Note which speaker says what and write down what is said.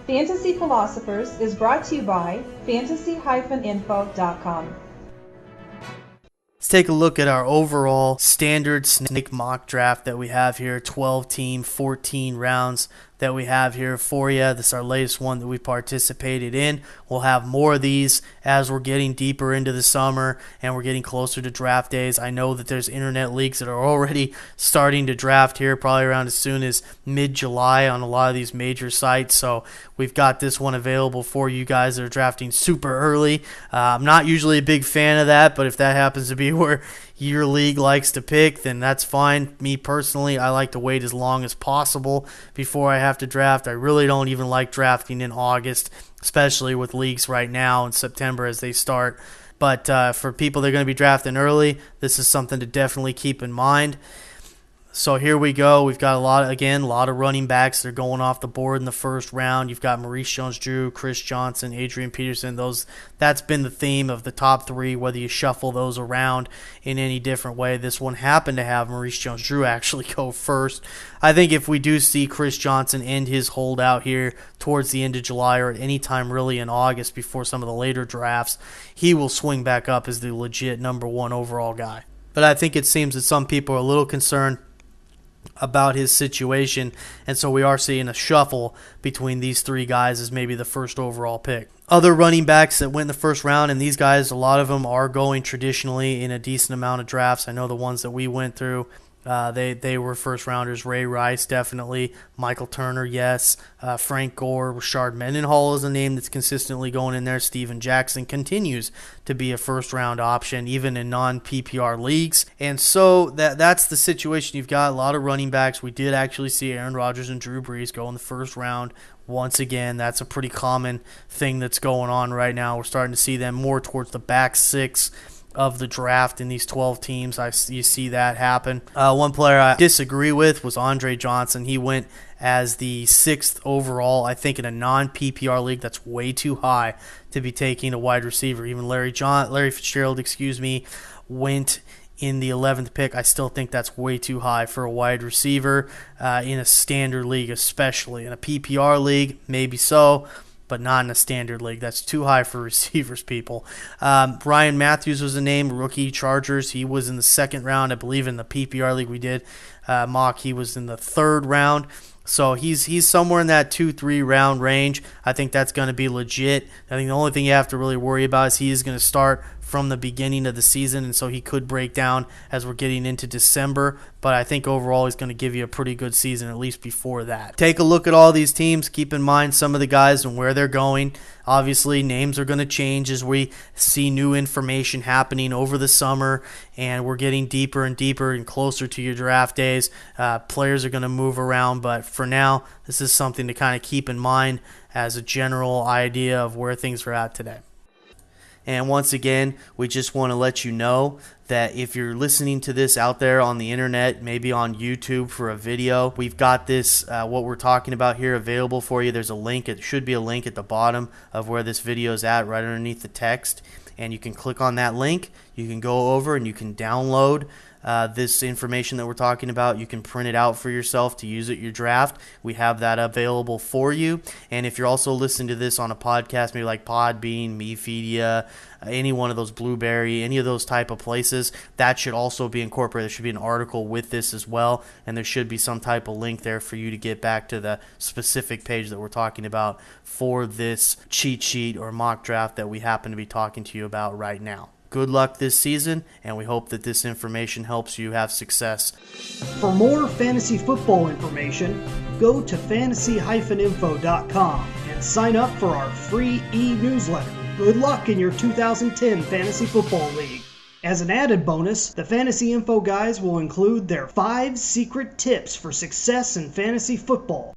Speaker 1: Fantasy Philosophers is brought to you by fantasy-info.com.
Speaker 2: Let's take a look at our overall standard snake mock draft that we have here. 12 team, 14 rounds that we have here for you. This is our latest one that we participated in. We'll have more of these as we're getting deeper into the summer and we're getting closer to draft days. I know that there's internet leagues that are already starting to draft here, probably around as soon as mid-July on a lot of these major sites. So we've got this one available for you guys that are drafting super early. I'm not usually a big fan of that, but if that happens to be where your league likes to pick, then that's fine. Me personally, I like to wait as long as possible before I have to draft. I really don't even like drafting in August, especially with leagues right now in September as they start. But for people that are going to be drafting early, this is something to definitely keep in mind. So here we go. We've got a lot of running backs that are going off the board in the first round. You've got Maurice Jones-Drew, Chris Johnson, Adrian Peterson. That's been the theme of the top three, whether you shuffle those around in any different way. This one happened to have Maurice Jones-Drew actually go first. I think if we do see Chris Johnson end his holdout here towards the end of July or at any time really in August before some of the later drafts, he will swing back up as the legit number one overall guy. But I think it seems that some people are a little concerned about his situation, and so we are seeing a shuffle between these three guys as maybe the first overall pick. Other running backs that went in the first round, and these guys, a lot of them are going traditionally in a decent amount of drafts. I know the ones that we went through, they were first rounders. Ray Rice, definitely. Michael Turner, yes. Frank Gore. Rashard Mendenhall is a name that's consistently going in there. Steven Jackson continues to be a first round option, even in non-PPR leagues. And so that's the situation. You've got a lot of running backs. We did actually see Aaron Rodgers and Drew Brees go in the first round. Once again, that's a pretty common thing that's going on right now. We're starting to see them more towards the back six of the draft in these 12 teams. You see that happen. One player I disagree with was Andre Johnson. He went as the 6th overall. I think in a non-PPR league, that's way too high to be taking a wide receiver. Even Larry Fitzgerald, went in the 11th pick. I still think that's way too high for a wide receiver in a standard league, especially. In a PPR league, maybe so, but not in a standard league. That's too high for receivers, people. Ryan Matthews was a name, rookie Chargers. He was in the 2nd round. I believe in the PPR league we did mock, he was in the 3rd round. So he's somewhere in that 2-3 round range. I think that's going to be legit. I think the only thing you have to really worry about is he is going to start from the beginning of the season, and so he could break down as we're getting into December. But I think overall he's going to give you a pretty good season, at least before that. Take a look at all these teams. Keep in mind some of the guys and where they're going. Obviously, names are going to change as we see new information happening over the summer, and we're getting deeper and deeper and closer to your draft days. Players are going to move around, but for now, this is something to kind of keep in mind as a general idea of where things are at today. And once again, we just want to let you know that if you're listening to this out there on the internet, maybe on YouTube for a video, we've got this, what we're talking about here, available for you. There's a link. It should be a link at the bottom of where this video is at, right underneath the text. And you can click on that link. You can go over and you can download this information that we're talking about. You can print it out for yourself to use at your draft. We have that available for you. And if you're also listening to this on a podcast, maybe like Podbean, Mepedia, any one of those, Blueberry, any of those type of places, that should also be incorporated. There should be an article with this as well, and there should be some type of link there for you to get back to the specific page that we're talking about for this cheat sheet or mock draft that we happen to be talking to you about right now. Good luck this season, and we hope that this information helps you have success.
Speaker 3: For more fantasy football information, go to fantasy-info.com and sign up for our free e-newsletter. Good luck in your 2010 Fantasy Football League. As an added bonus, the Fantasy Info guys will include their 5 secret tips for success in fantasy football.